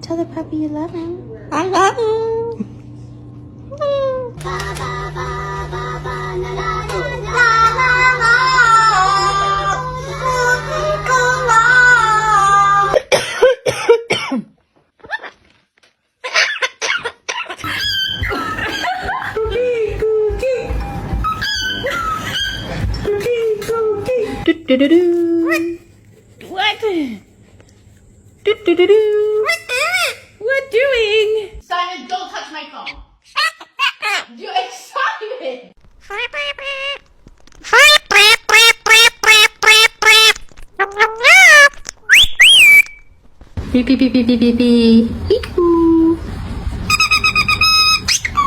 Tell the puppy you love him. I love him. What? What doing? Simon, don't touch my phone. You're excited. Beep beep beep beep beep beep beep.